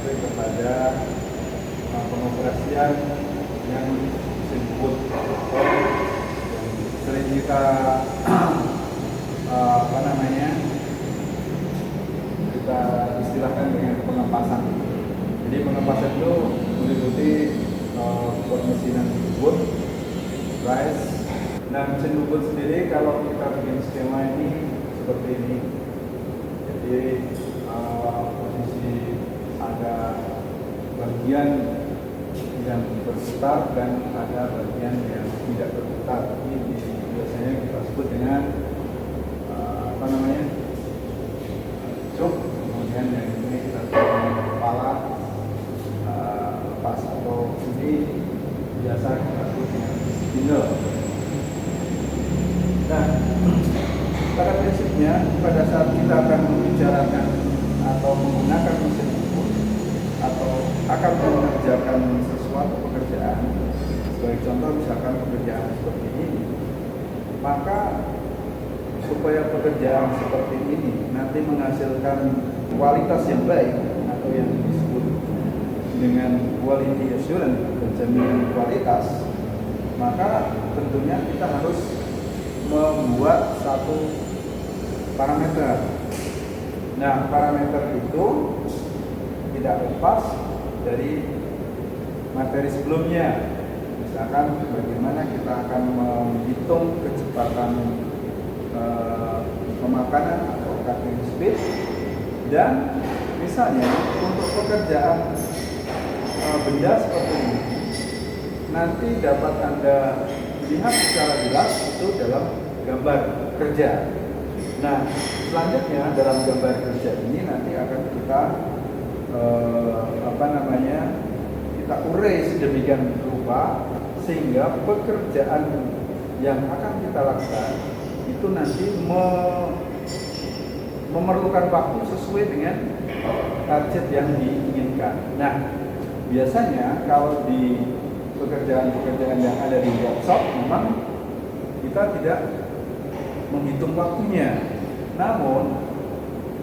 sampai kepada pengoperasian yang disebut atau yang sering kita kita istilahkan dengan pengepasan. Jadi pengepasan itu meliputi pemesinan bubut, rice. Nah, mesin bubut sendiri kalau kita bikin skema ini seperti ini. Jadi posisi ada bagian yang berputar dan ada bagian yang tidak berputar. Ini biasanya kita sebut dengan cuk. Kemudian yang ini kita sebut dengan kepala lepas, atau ini biasa kita sebut dengan spindle. Nah, pada prinsipnya pada saat kita akan membicarakan atau menggunakan mesin bubut atau akan mengerjakan sesuatu pekerjaan, sebagai contoh misalkan pekerjaan seperti ini, maka supaya pekerjaan seperti ini nanti menghasilkan kualitas yang baik atau yang disebut dengan quality assurance, jaminan kualitas, maka tentunya kita harus membuat satu parameter. Nah, parameter itu tidak lepas dari materi sebelumnya. Misalkan bagaimana kita akan menghitung kecepatan pemakanan atau cutting speed, dan misalnya untuk pekerjaan benda seperti ini nanti dapat Anda lihat secara jelas itu dalam gambar kerja. Nah, selanjutnya dalam gambar kerja ini nanti akan kita kita urai sedemikian rupa sehingga pekerjaan yang akan kita lakukan itu nanti memerlukan waktu sesuai dengan target yang diinginkan. Nah, biasanya kalau di pekerjaan-pekerjaan yang ada di workshop memang kita tidak menghitung waktunya. Namun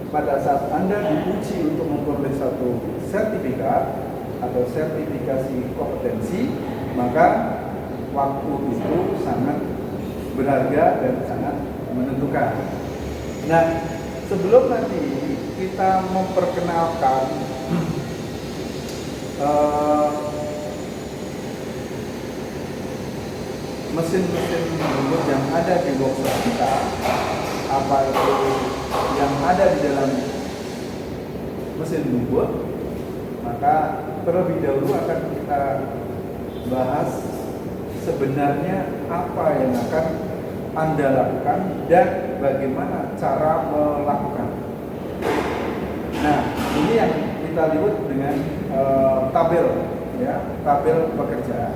pada saat Anda diuji untuk memperoleh satu sertifikat atau sertifikasi kompetensi, maka waktu itu sangat berharga dan sangat menentukan. Nah, sebelum nanti kita memperkenalkan mesin-mesin bubut yang ada di workshop kita, apa itu yang ada di dalam mesin bubut, maka terlebih dahulu akan kita bahas sebenarnya apa yang akan Anda lakukan dan bagaimana cara melakukan. Nah, ini yang kita lihat dengan tabel, ya, tabel pekerjaan,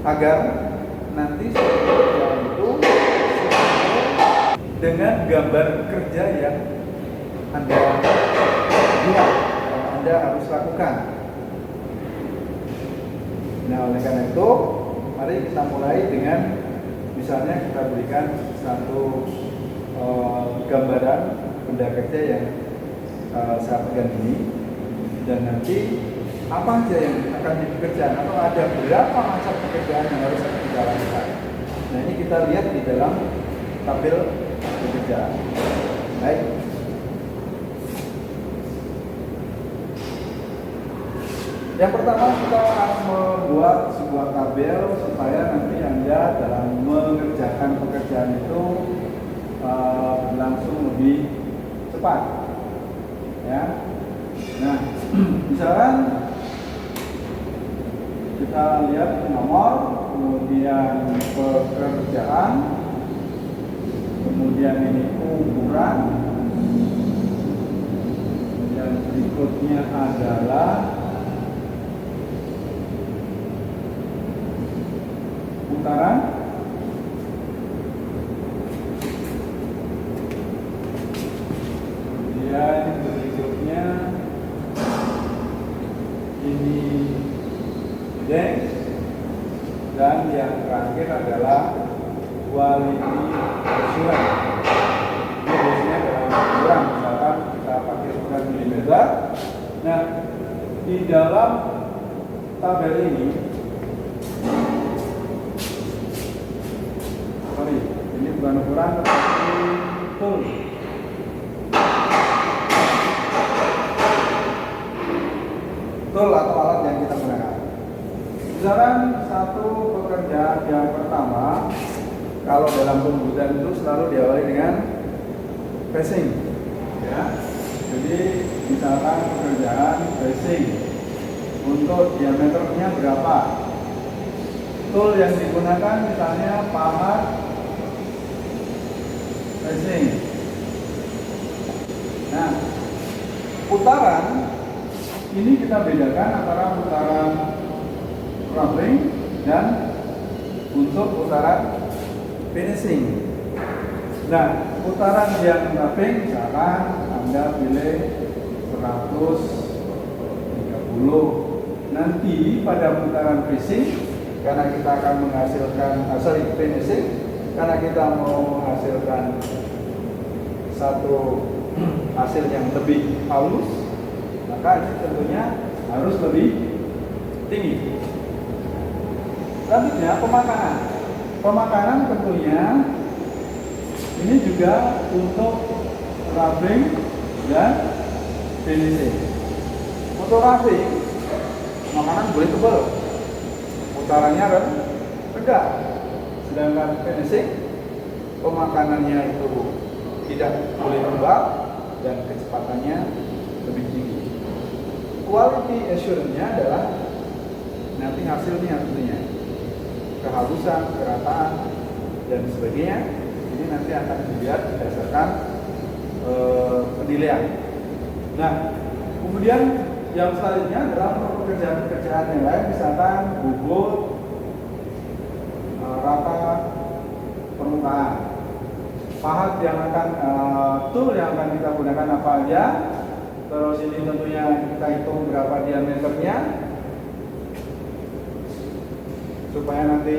agar nanti pekerjaan itu dengan gambar kerja yang Anda buat, Anda harus lakukan. Nah, oleh karena itu, mari kita mulai dengan misalnya kita berikan satu gambaran benda kerja yang saya pegang ini, dan nanti apa aja yang akan dikerjakan atau ada berapa macam pekerjaan yang harus kita lakukan. Nah, ini kita lihat di dalam tabel pekerjaan. Baik. Yang pertama, kita akan membuat sebuah tabel supaya nanti Anda dalam mengerjakan pekerjaan itu berlangsung lebih cepat. Ya. Nah, misalkan kita lihat nomor, kemudian pekerjaan, kemudian ini ukuran, dan berikutnya adalah putaran, kemudian berikutnya ini dek, dan yang terakhir adalah quality assurance. Ini biasanya dalam ukuran, misalkan kita pakai ukuran milimeter. Nah, di dalam tabel ini, ini bukan ukuran tetapi tool. Tool atau alat yang kita gunakan. Misalkan satu pekerjaan yang pertama, kalau dalam pembuatan itu selalu diawali dengan facing, ya. Jadi misalkan pekerjaan facing, untuk diameternya berapa? Tool yang digunakan misalnya pahat facing. Nah, putaran ini kita bedakan antara putaran roughing dan untuk putaran finishing. Nah, putaran yang roughing misalkan Anda pilih 130. Nanti pada putaran finishing, karena kita akan menghasilkan finishing, karena kita mau menghasilkan satu hasil yang lebih halus, maka ini tentunya harus lebih tinggi. Selanjutnya pemakanan. Pemakanan tentunya ini juga untuk roughing dan finishing. Untuk roughing, makanan boleh tebal, putarannya rendah. Sedangkan finishing, pemakanannya itu tidak boleh tebal dan kecepatannya lebih tinggi. Quality assurance-nya adalah nanti hasilnya tentunya, kehalusan, kerataan, dan sebagainya. Ini nanti akan dilihat berdasarkan penilaian. Nah, kemudian yang selanjutnya adalah pekerjaan-pekerjaan yang lain, misalkan bubut, rata permukaan. Pahat yang akan tool yang akan kita gunakan apa aja. Terus ini tentunya kita hitung berapa diameternya supaya nanti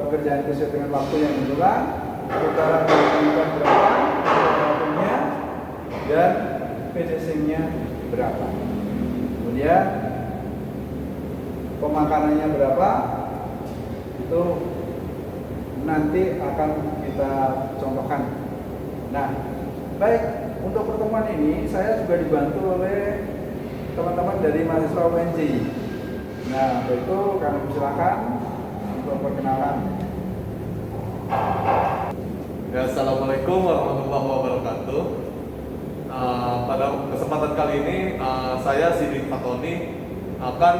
pekerjaan itu sesuai dengan waktu yang ditentukan. Putaran yang dilakukan berapa, waktunya, dan finishingnya berapa. Kemudian pemakanannya berapa, itu nanti akan kita contohkan. Nah, baik, untuk pertemuan ini saya juga dibantu oleh teman-teman dari mahasiswa UNJ. Nah, untuk itu kami silakan untuk perkenalan. Ya, Assalamualaikum warahmatullahi wabarakatuh. Pada kesempatan kali ini saya Sidik Fatoni akan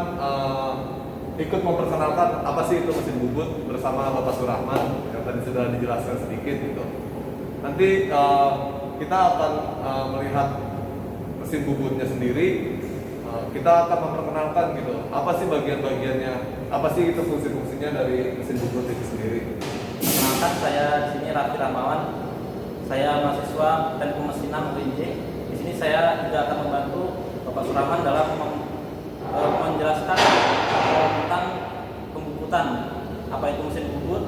ikut memperkenalkan apa sih itu mesin bubut bersama Bapak Surahman yang tadi sudah dijelaskan sedikit gitu. Nanti kita akan melihat mesin bubutnya sendiri. Kita akan memperkenalkan gitu apa sih bagian-bagiannya, apa sih itu fungsi-fungsinya dari mesin bubut itu sendiri. Perkenalkan, saya di sini Raffi Rahmawan. Saya mahasiswa Teknik Pemesinan UNJ. Di sini saya juga akan membantu Bapak Surahman dalam menjelaskan tentang pembubutan, apa itu mesin bubut,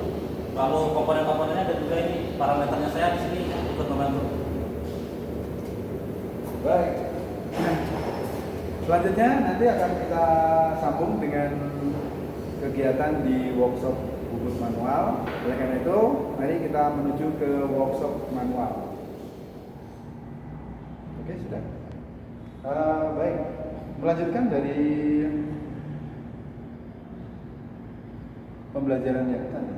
lalu komponen-komponennya, dan juga ini parameternya. Saya di sini ikut membantu. Baik. Selanjutnya nanti akan kita sambung dengan kegiatan di workshop bubut manual. Oleh karena itu, mari kita menuju ke workshop manual. Oke, sudah. Baik, melanjutkan dari pembelajaran yang tadi,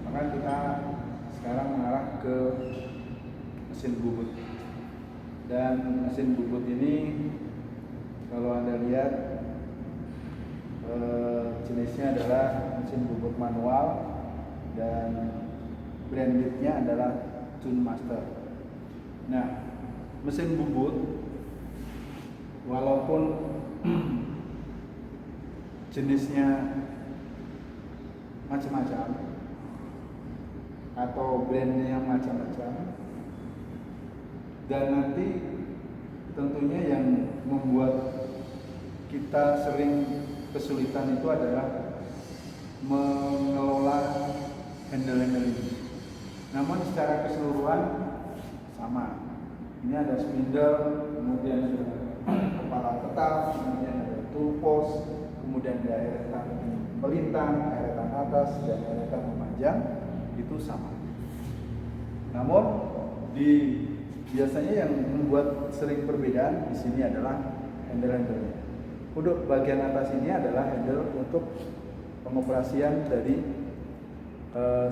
maka kita sekarang mengarah ke mesin bubut. Dan mesin bubut ini, kalau Anda lihat, jenisnya adalah mesin bubut manual dan brandednya adalah Tune Master. Nah, mesin bubut walaupun jenisnya macam-macam atau brandnya macam-macam, dan nanti tentunya yang membuat kita sering kesulitan itu adalah mengelola handle-handle ini. Namun secara keseluruhan sama. Ini ada spindle, kemudian ada kepala tetap, kemudian ada tulpos, kemudian ada eretan melintang, eretan atas, dan eretan memanjang, itu sama. Namun biasanya yang membuat sering perbedaan di sini adalah handle-handlenya. Untuk bagian atas ini adalah handle untuk pengoperasian dari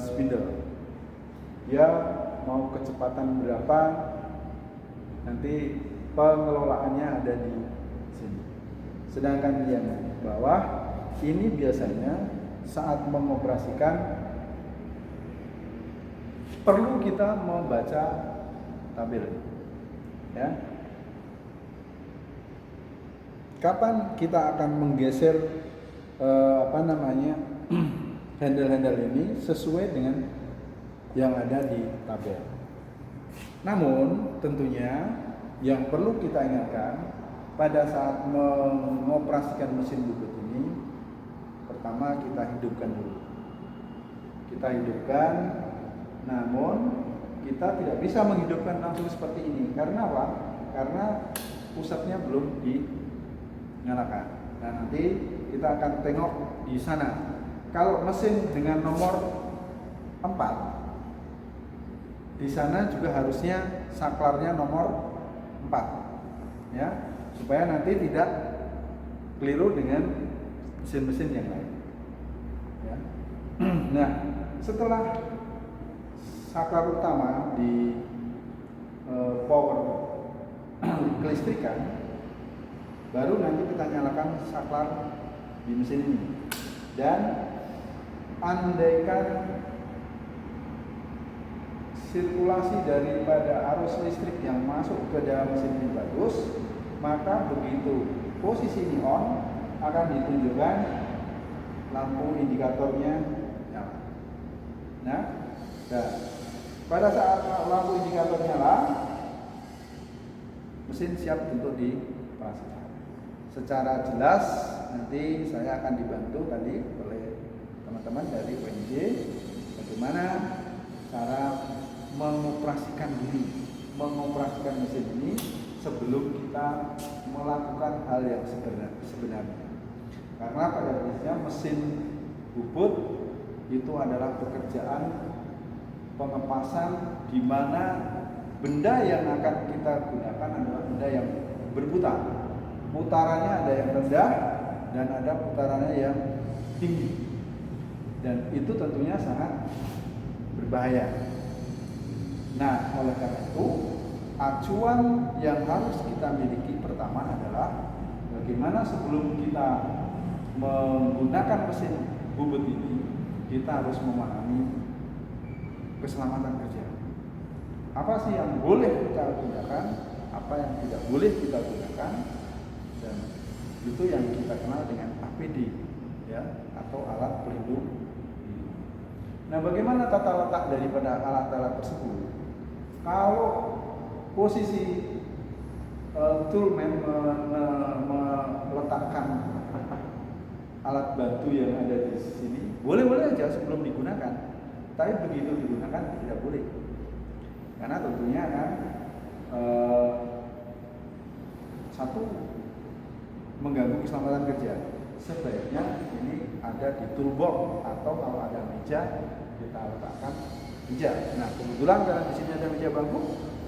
spindle. Dia mau kecepatan berapa, nanti pengelolaannya ada di sini. Sedangkan yang bawah ini biasanya saat mengoperasikan perlu kita membaca tabel, ya. Kapan kita akan menggeser handle-handle ini sesuai dengan yang ada di tabel. Namun tentunya yang perlu kita ingatkan pada saat mengoperasikan mesin bubut ini, pertama kita hidupkan dulu. Kita hidupkan, namun kita tidak bisa menghidupkan langsung seperti ini. Karena apa? Karena pusatnya belum dinyalakan. Nah, nanti kita akan tengok di sana. Kalau mesin dengan nomor 4, di sana juga harusnya saklarnya nomor 4, ya, supaya nanti tidak keliru dengan mesin-mesin yang lain, ya. Nah, setelah saklar utama di power kelistrikan, baru nanti kita nyalakan saklar di mesin ini. Dan andaikan sirkulasi daripada arus listrik yang masuk ke dalam mesin ini bagus, maka begitu posisi ini on, akan ditunjukkan lampu indikatornya nyala. Nah, pada saat lampu indikator nyala, mesin siap untuk dioperasikan. Secara jelas nanti saya akan dibantu tadi oleh teman-teman dari UNJ bagaimana cara mengoperasikan mesin ini sebelum kita melakukan hal yang sebenarnya. Karena pada prinsipnya mesin bubut itu adalah pekerjaan pengepasan di mana benda yang akan kita gunakan adalah benda yang berputar. Putarannya ada yang rendah dan ada putarannya yang tinggi. Dan itu tentunya sangat berbahaya. Nah, oleh karena itu, acuan yang harus kita miliki pertama adalah bagaimana sebelum kita menggunakan mesin bubut ini, kita harus memahami keselamatan kerja. Apa sih yang boleh kita gunakan, apa yang tidak boleh kita gunakan, dan itu yang kita kenal dengan APD, ya, atau alat pelindung diri. Nah, bagaimana tata letak daripada alat-alat tersebut? Kalau posisi toolman meletakkan alat bantu yang ada di sini, boleh-boleh aja sebelum digunakan. Tapi begitu digunakan tidak boleh, karena tentunya kan satu mengganggu keselamatan kerja. Sebaiknya ini ada di toolbox atau kalau ada meja kita letakkan meja. Nah, kebetulan karena di sini ada meja bangku,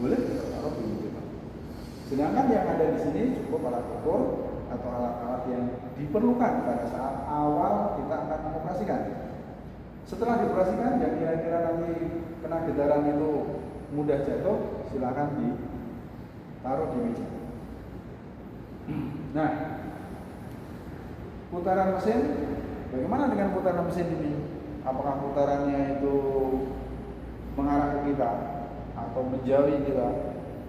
boleh kita taruh di meja bangku. Sedangkan yang ada di sini cukup alat ukur atau alat-alat yang diperlukan pada saat awal kita akan mengoperasikan. Setelah dioperasikan, yang kira-kira nanti kena getaran itu mudah jatuh, silakan ditaruh di meja. Nah, putaran mesin, bagaimana dengan putaran mesin ini? Apakah putarannya itu mengarah ke kita atau menjauhi kita?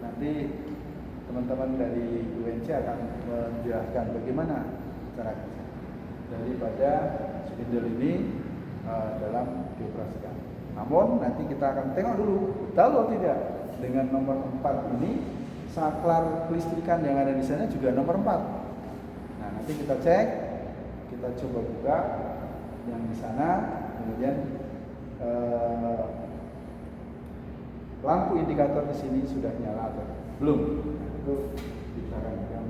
Nanti teman-teman dari UNC akan menjelaskan bagaimana cara kerja daripada spindle ini dalam dioperasikan. Namun nanti kita akan tengok dulu, tahu atau tidak dengan nomor 4 ini saklar kelistrikan yang ada di sana juga nomor 4. Nah, nanti kita cek, kita coba buka yang di sana, kemudian lampu indikator di sini sudah nyala atau belum. Nah, itu kita akan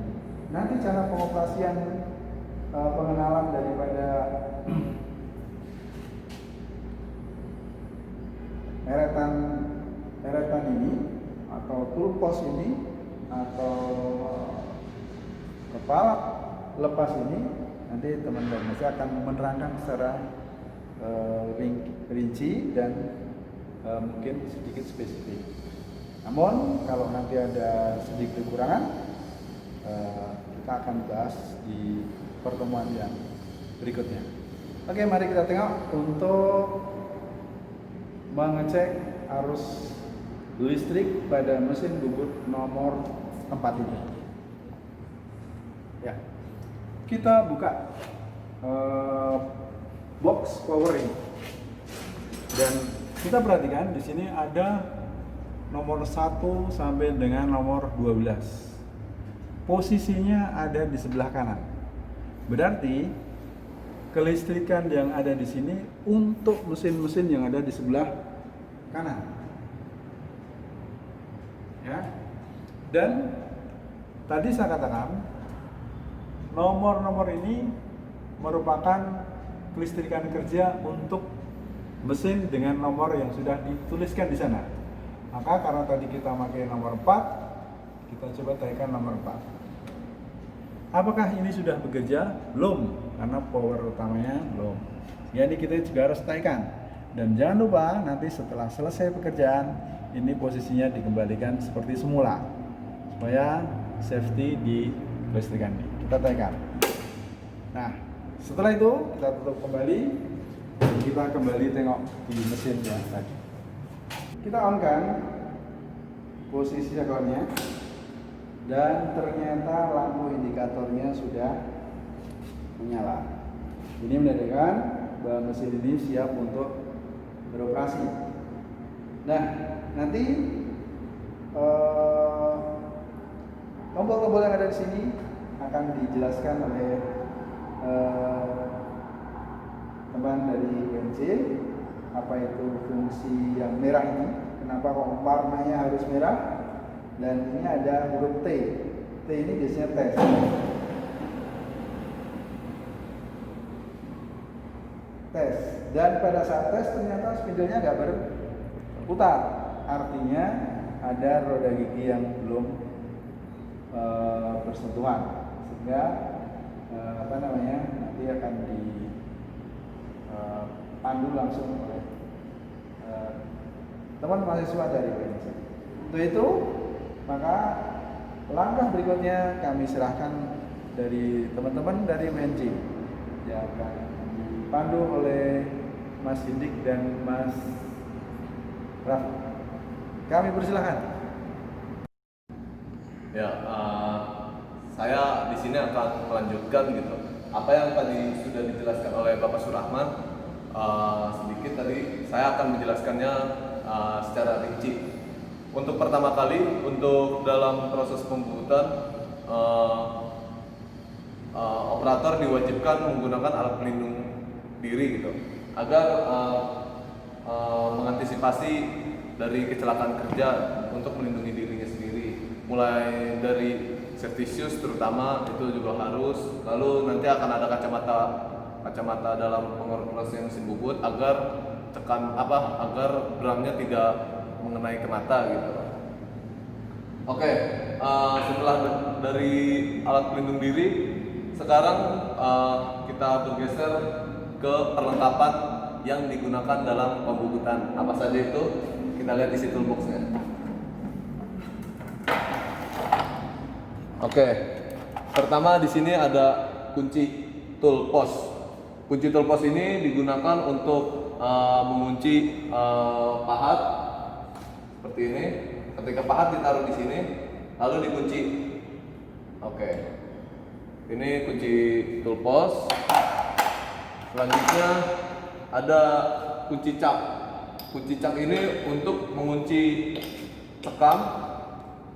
nanti cara pengoperasian pengenalan daripada eretan ini atau toolpost ini atau kepala lepas ini, nanti teman-teman saya akan menerangkan secara rinci dan mungkin sedikit spesifik. Namun kalau nanti ada sedikit kekurangan, kita akan bahas di pertemuan yang berikutnya. Oke, mari kita tengok untuk mengecek arus listrik pada mesin bubut nomor 4 ini. Ya, kita buka box power ini dan kita perhatikan di sini ada nomor 1 sampai dengan nomor 12. Posisinya ada di sebelah kanan. Berarti kelistrikan yang ada di sini untuk mesin-mesin yang ada di sebelah kanan. Ya. Dan tadi saya katakan nomor-nomor ini merupakan kelistrikan kerja untuk mesin dengan nomor yang sudah dituliskan di sana. Maka karena tadi kita pakai nomor 4, kita coba tekan nomor 4. Apakah ini sudah bekerja? Belum, karena power utamanya belum. Jadi kita juga harus tekan. Dan jangan lupa nanti setelah selesai pekerjaan, ini posisinya dikembalikan seperti semula supaya safety di kelistrikan ini. Kita tekan. Nah, setelah itu kita tutup kembali. Kita kembali tengok di mesin yang tadi. Kita on kan posisi sekonnya, dan ternyata lampu indikatornya sudah menyala. Ini menandakan bahwa mesin ini siap untuk beroperasi. Nah, nanti tombol-tombol yang ada di sini akan dijelaskan oleh teman dari UNJ. Apa itu fungsi yang merah ini? Kenapa kok warnanya harus merah? Dan ini ada huruf T. T ini biasanya tes. Tes. Dan pada saat tes ternyata spidolnya nggak berputar. Artinya ada roda gigi yang belum bersentuhan. Sehingga nanti akan dipandu langsung oleh teman mahasiswa dari UNJ. Untuk itu, maka langkah berikutnya kami serahkan dari teman-teman dari UNJ yang akan dipandu oleh Mas Hindik dan Mas Raffi. Kami persilahkan. Ya, saya di sini akan melanjutkan gitu apa yang tadi sudah dijelaskan oleh Bapak Surahman. Sedikit tadi saya akan menjelaskannya secara rinci. Untuk pertama kali, untuk dalam proses pembubutan, operator diwajibkan menggunakan alat pelindung diri gitu, agar mengantisipasi dari kecelakaan kerja untuk melindungi dirinya sendiri. Mulai dari safety shoes terutama itu juga harus. Lalu nanti akan ada kacamata dalam pengoperasian mesin bubut agar agar drumnya tidak mengenai ke mata gitu. Oke, setelah dari alat pelindung diri, sekarang kita bergeser ke perlengkapan yang digunakan dalam pembubutan. Apa saja itu? Kita lihat isi toolbox-nya. Oke, pertama di sini ada kunci toolpost. Kunci toolpost ini digunakan untuk mengunci pahat seperti ini. Ketika pahat ditaruh di sini, lalu dikunci. Oke, ini kunci toolpost. Selanjutnya ada kunci cak. Kunci cak ini untuk mengunci cekam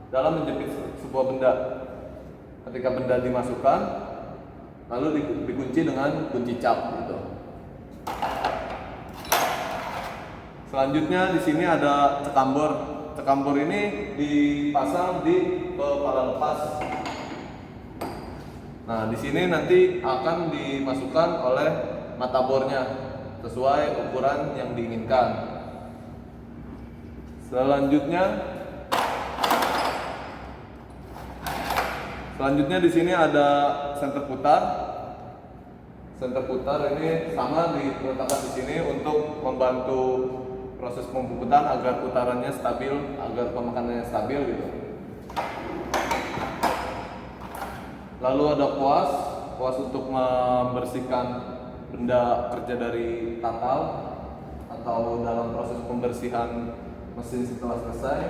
dalam menjepit sebuah benda. Ketika benda dimasukkan, lalu dikunci dengan kunci cak gitu. Selanjutnya di sini ada cekambor. Cekambor ini dipasang di kepala lepas Nah, di sini nanti akan dimasukkan oleh mata bornya sesuai ukuran yang diinginkan. Selanjutnya di sini ada senter putar. Senter putar ini sama diletakkan di sini untuk membantu proses pembubutan agar putarannya stabil, agar pemakanannya stabil gitu. Lalu ada kuas untuk membersihkan benda kerja dari tatal atau dalam proses pembersihan mesin setelah selesai.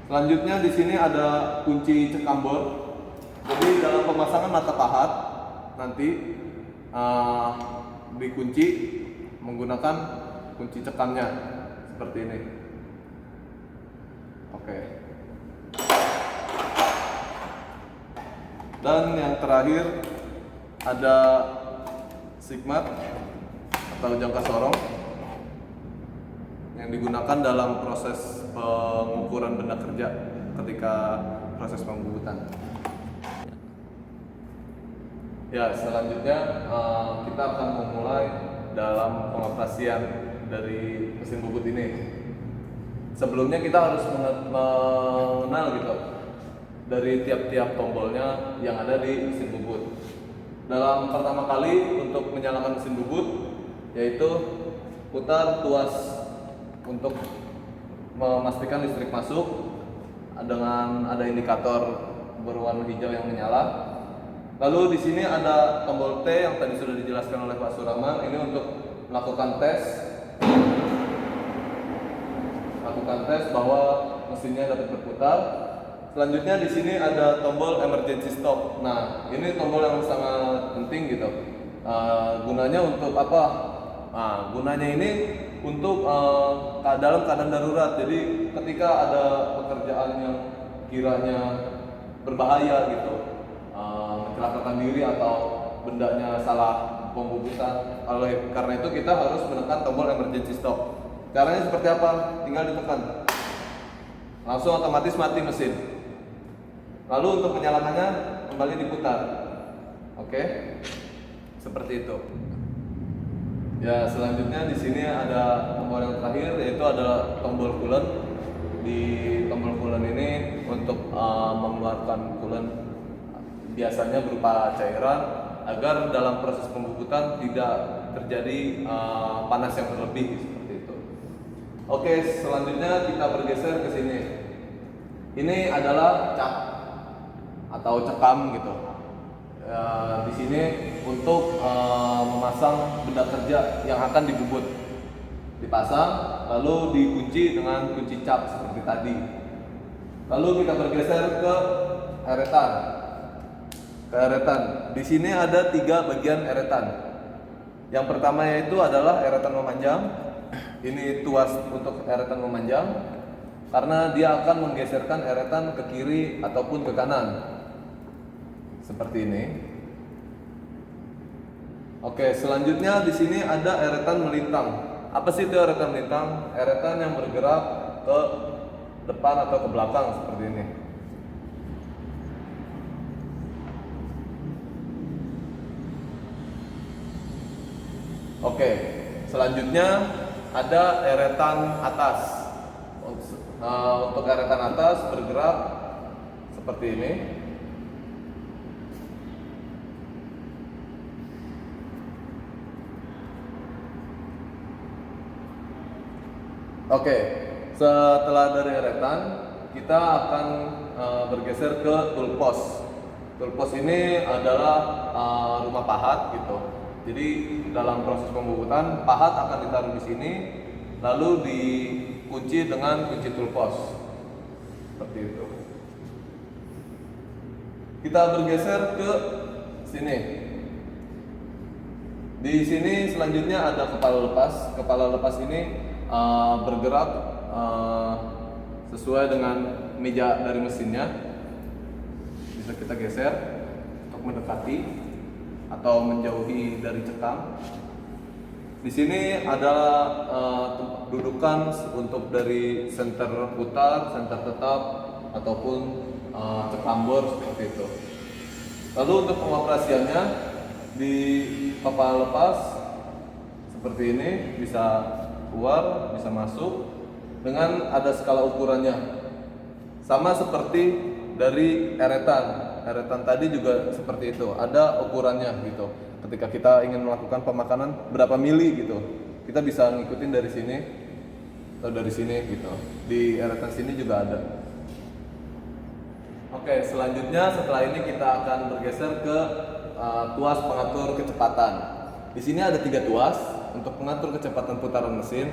Selanjutnya di sini ada kunci cekambor. Jadi dalam pemasangan mata pahat nanti dikunci menggunakan kunci cekamnya seperti ini. Oke. Dan yang terakhir ada sigmat atau jangka sorong yang digunakan dalam proses pengukuran benda kerja ketika proses pembubutan. Ya, selanjutnya kita akan memulai dalam pengoperasian dari mesin bubut ini. Sebelumnya kita harus mengenal gitu dari tiap-tiap tombolnya yang ada di mesin bubut. Dalam pertama kali untuk menyalakan mesin bubut, yaitu putar tuas untuk memastikan listrik masuk dengan ada indikator berwarna hijau yang menyala. Lalu di sini ada tombol T yang tadi sudah dijelaskan oleh Pak Suraman. Ini untuk melakukan tes bahwa mesinnya dapat berputar. Selanjutnya di sini ada tombol emergency stop. Nah, ini tombol yang sangat penting gitu. Gunanya untuk apa? Nah, gunanya ini untuk dalam keadaan darurat. Jadi ketika ada pekerjaan yang kiranya berbahaya gitu, mencelakakan diri atau bendanya salah pembubutan, karena itu kita harus menekan tombol emergency stop. Caranya seperti apa? Tinggal ditekan, langsung otomatis mati mesin. Lalu untuk menyalakannya kembali diputar. Oke, seperti itu. Ya, selanjutnya di sini ada tombol yang terakhir, yaitu adalah tombol coolant. Di tombol coolant ini untuk mengeluarkan coolant biasanya berupa cairan agar dalam proses pembubutan tidak terjadi panas yang berlebih seperti itu. Oke, selanjutnya kita bergeser ke sini. Ini adalah cap atau cekam gitu. Di sini untuk memasang benda kerja yang akan dibubut, dipasang lalu dikunci dengan kunci cap seperti tadi. Lalu kita bergeser ke eretan. Di sini ada 3 bagian eretan. Yang pertama yaitu adalah eretan memanjang. Ini tuas untuk eretan memanjang karena dia akan menggeserkan eretan ke kiri ataupun ke kanan. Seperti ini. Oke, selanjutnya di sini ada eretan melintang. Apa sih itu eretan melintang? Eretan yang bergerak ke depan atau ke belakang seperti ini. Oke, selanjutnya ada eretan atas. Untuk eretan atas bergerak seperti ini. Oke, setelah dari eretan, kita akan bergeser ke tool post. Tool post ini adalah rumah pahat gitu. Jadi dalam proses pembubutan, pahat akan ditaruh di sini, lalu dikunci dengan kunci tool post. Seperti itu. Kita bergeser ke sini. Di sini selanjutnya ada kepala lepas. Kepala lepas ini bergerak sesuai dengan meja dari mesinnya. Bisa kita geser untuk mendekati atau menjauhi dari cekam. Di sini ada dudukan untuk dari senter putar, senter tetap ataupun cekam bor seperti itu. Lalu untuk pengoperasiannya di papan lepas seperti ini, bisa keluar, bisa masuk dengan ada skala ukurannya. Sama seperti dari eretan tadi juga seperti itu, ada ukurannya gitu. Ketika kita ingin melakukan pemakanan berapa mili gitu, kita bisa ngikutin dari sini atau dari sini gitu. Di eretan sini juga ada. Oke, selanjutnya setelah ini kita akan bergeser ke tuas pengatur kecepatan. Di sini ada 3 tuas untuk mengatur kecepatan putaran mesin.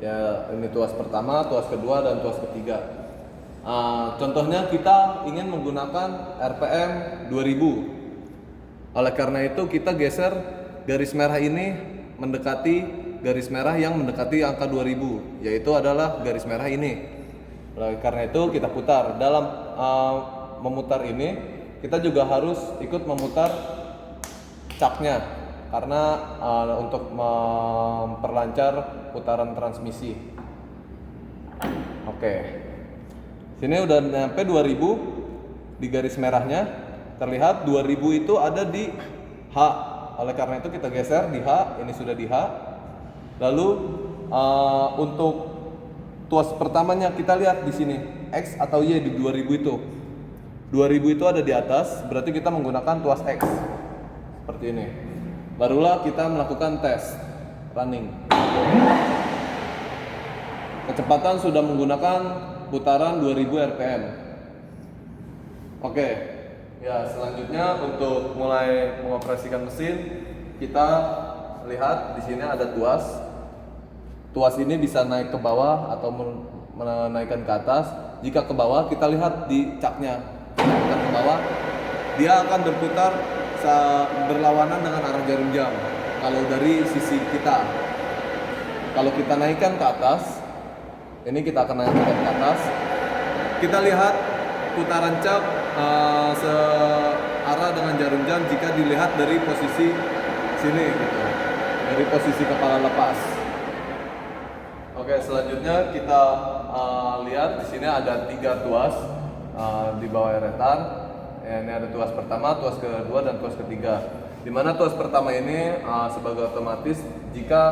Ya, ini tuas pertama, tuas kedua, dan tuas ketiga. Contohnya kita ingin menggunakan RPM 2000. Oleh karena itu kita geser garis merah ini mendekati garis merah yang mendekati angka 2000, yaitu adalah garis merah ini. Oleh karena itu kita putar. Dalam memutar ini kita juga harus ikut memutar caknya karena untuk memperlancar putaran transmisi. Oke. Sini udah nyampe 2000 di garis merahnya. Terlihat 2000 itu ada di H. Oleh karena itu kita geser di H. Ini sudah di H. Lalu untuk tuas pertamanya kita lihat di sini X atau Y di 2000 itu. 2000 itu ada di atas, berarti kita menggunakan tuas X. Seperti ini. Barulah kita melakukan tes running. Kecepatan sudah menggunakan putaran 2000 rpm. Oke. Ya, selanjutnya untuk mulai mengoperasikan mesin, kita lihat di sini ada tuas. Tuas ini bisa naik ke bawah atau menaikkan ke atas. Jika ke bawah, kita lihat di caknya. Kita ke bawah, dia akan berputar berlawanan dengan arah jarum jam. Kalau dari sisi kita, kalau kita naikkan ke atas, ini kita akan naikkan ke atas. Kita lihat putaran cak searah dengan jarum jam jika dilihat dari posisi sini gitu, dari posisi kepala lepas. Oke, selanjutnya kita lihat di sini ada 3 tuas di bawah eretan. Ini ada tuas pertama, tuas kedua, dan tuas ketiga. Di mana tuas pertama ini sebagai otomatis jika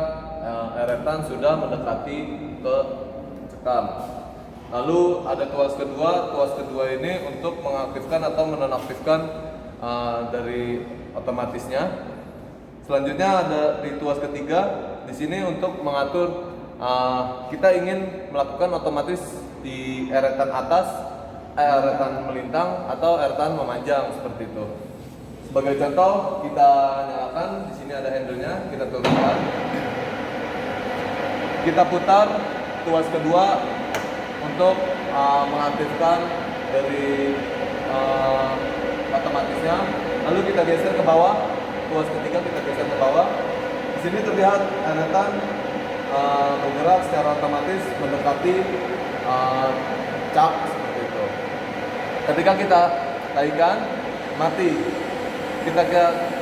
eretan sudah mendekati ke cekam. Lalu ada tuas kedua ini untuk mengaktifkan atau menonaktifkan dari otomatisnya. Selanjutnya ada di tuas ketiga, di sini untuk mengatur kita ingin melakukan otomatis di eretan atas, eretan melintang atau eretan memanjang seperti itu. Sebagai contoh, kita nyalakan, di sini ada handle-nya, kita turunkan. Kita putar tuas kedua untuk mengaktifkan dari otomatisnya. Lalu kita geser ke bawah, tuas ketiga kita geser ke bawah. Di sini terlihat eretan bergerak secara otomatis mendekati cak seperti itu. Ketika kita naikkan, mati. Kita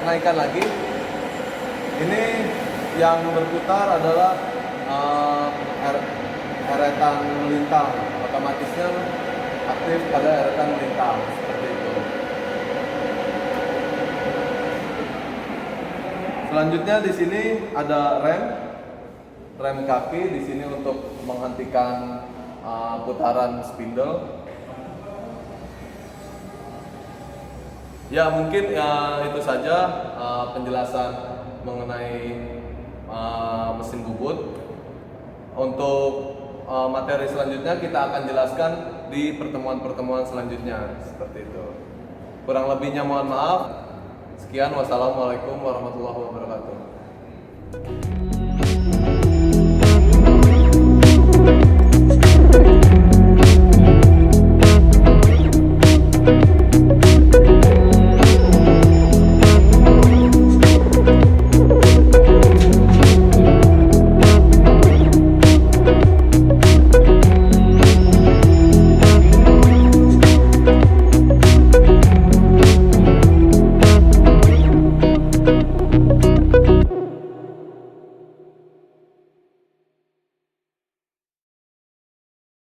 naikkan lagi. Ini yang berputar adalah eretan melintang, otomatisnya aktif pada eretan melintang seperti itu. Selanjutnya di sini ada rem kaki di sini untuk menghentikan putaran spindle. Ya, mungkin itu saja penjelasan mengenai mesin bubut. Untuk materi selanjutnya kita akan jelaskan di pertemuan-pertemuan selanjutnya seperti itu. Kurang lebihnya mohon maaf. Sekian, wassalamualaikum warahmatullahi wabarakatuh.